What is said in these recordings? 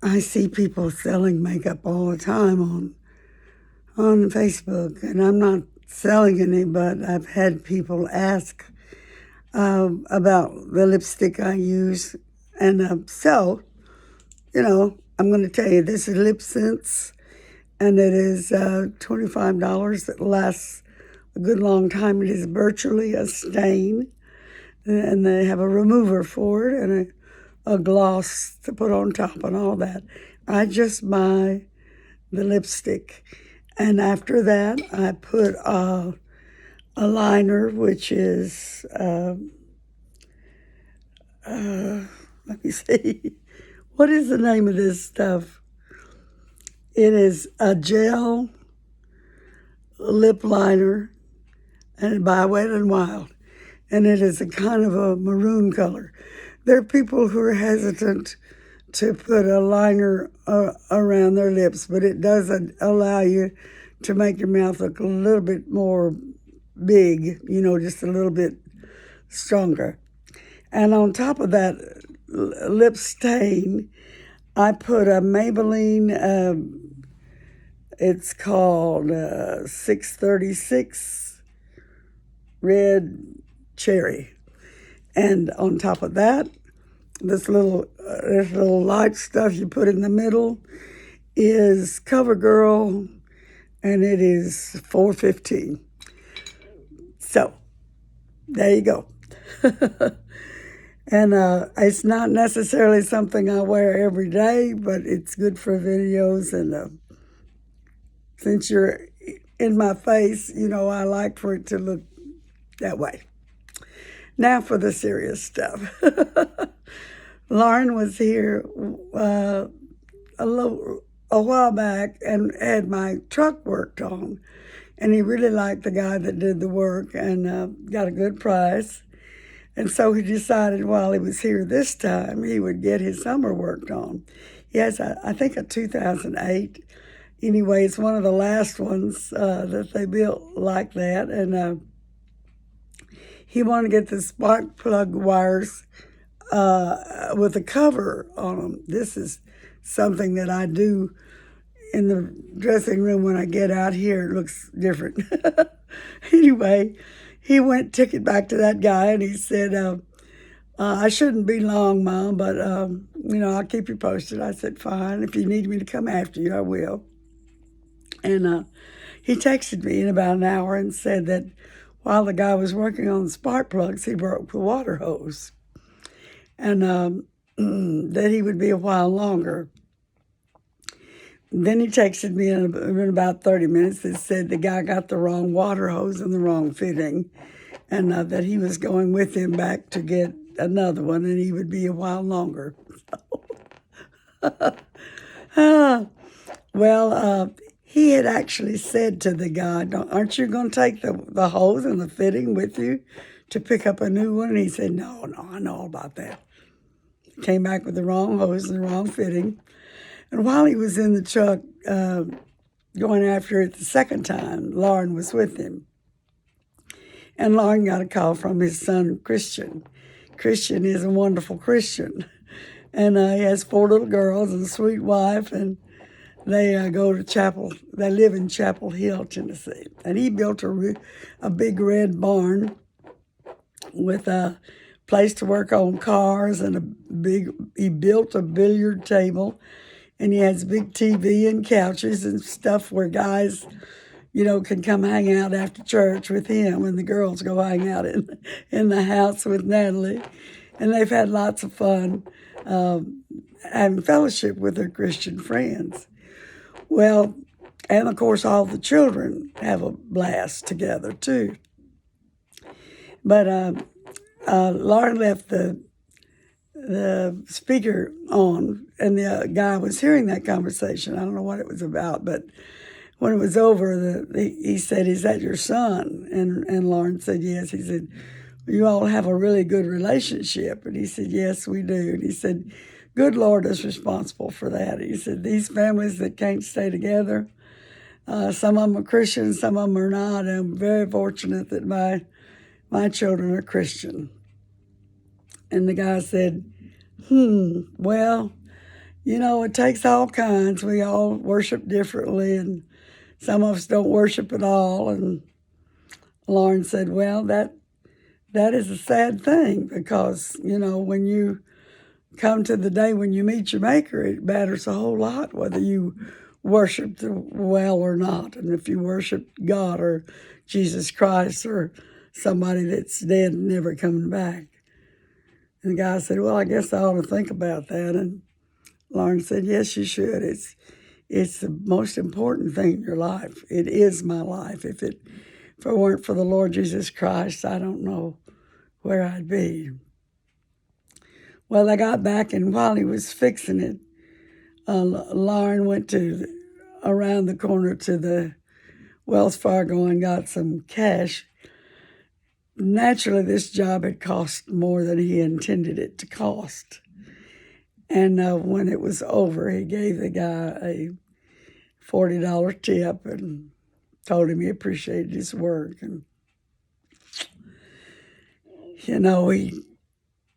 I see people selling makeup all the time on Facebook, and I'm not selling any, but I've had people ask about the lipstick I use, and so I'm going to tell you this is Lip Sense, and it is $25. It lasts a good long time. It is virtually a stain, and they have a remover for it and a gloss to put on top and all that. I just buy the lipstick, and after that I put a liner, which is let me see, what is the name of this stuff? It is a gel lip liner, and by Wet n Wild, and it is a kind of a maroon color. There are people who are hesitant to put a liner around their lips, but it does allow you to make your mouth look a little bit more big, just a little bit stronger. And on top of that lip stain, I put a Maybelline, it's called 636 Red Cherry. And on top of that, this little light stuff you put in the middle is CoverGirl, and it is $4.15. So there you go. And it's not necessarily something I wear every day, but it's good for videos. And since you're in my face, I like for it to look that way. Now for the serious stuff. Lauren was here a while back and had my truck worked on, and he really liked the guy that did the work and got a good price. And so he decided while he was here this time, he would get his summer worked on. He has, I think, a 2008. Anyway, it's one of the last ones that they built like that. And he wanted to get the spark plug wires with a cover on them. This is something that I do in the dressing room when I get out here. It looks different. Anyway, he took it back to that guy, and he said, I shouldn't be long, Mom, but, I'll keep you posted. I said, fine. If you need me to come after you, I will. And he texted me in about an hour and said that while the guy was working on the spark plugs, he broke the water hose, and that he would be a while longer. Then he texted me in about 30 minutes and said the guy got the wrong water hose and the wrong fitting, and that he was going with him back to get another one, and he would be a while longer. Well, he had actually said to the guy, aren't you going to take the hose and the fitting with you to pick up a new one? And he said, no, I know all about that. Came back with the wrong hose and the wrong fitting. And while he was in the truck going after it the second time, Lauren was with him. And Lauren got a call from his son, Christian. Christian is a wonderful Christian. And he has 4 little girls and a sweet wife, and they go to Chapel. They live in Chapel Hill, Tennessee. And he built a big red barn with a place to work on cars, and he built a billiard table, and he has big TV and couches and stuff where guys, can come hang out after church with him, and the girls go hang out in the house with Natalie. And they've had lots of fun having fellowship with their Christian friends. Well, and of course, all the children have a blast together too. But Lauren left the speaker on, and the guy was hearing that conversation. I don't know what it was about, but when it was over, he said, "Is that your son?" And Lauren said, "Yes." He said, "You all have a really good relationship." And he said, "Yes, we do." And he said, "Good Lord is responsible for that." He said, "These families that can't stay together, some of them are Christians, some of them are not. And I'm very fortunate that my children are Christian." And the guy said, well, it takes all kinds. We all worship differently, and some of us don't worship at all. And Lauren said, well, that is a sad thing because, when you come to the day when you meet your Maker, it matters a whole lot whether you worship well or not. And if you worship God or Jesus Christ or somebody that's dead and never coming back. And the guy said, well, I guess I ought to think about that. And Lauren said, yes, you should. It's the most important thing in your life. It is my life. If it weren't for the Lord Jesus Christ, I don't know where I'd be. Well, I got back, and while he was fixing it, Lauren went around the corner to the Wells Fargo and got some cash. Naturally, this job had cost more than he intended it to cost. And when it was over, he gave the guy a $40 tip and told him he appreciated his work. And,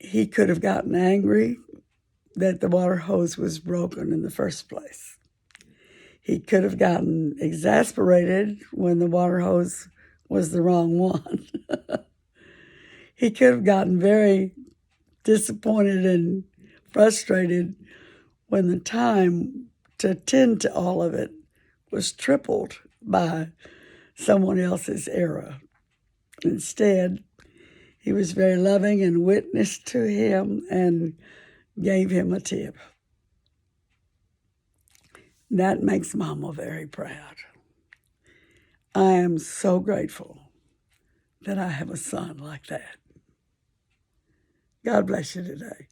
he could have gotten angry that the water hose was broken in the first place. He could have gotten exasperated when the water hose was the wrong one. He could have gotten very disappointed and frustrated when the time to attend to all of it was tripled by someone else's error. Instead, he was very loving and witnessed to him and gave him a tip. That makes Mama very proud. I am so grateful that I have a son like that. God bless you today.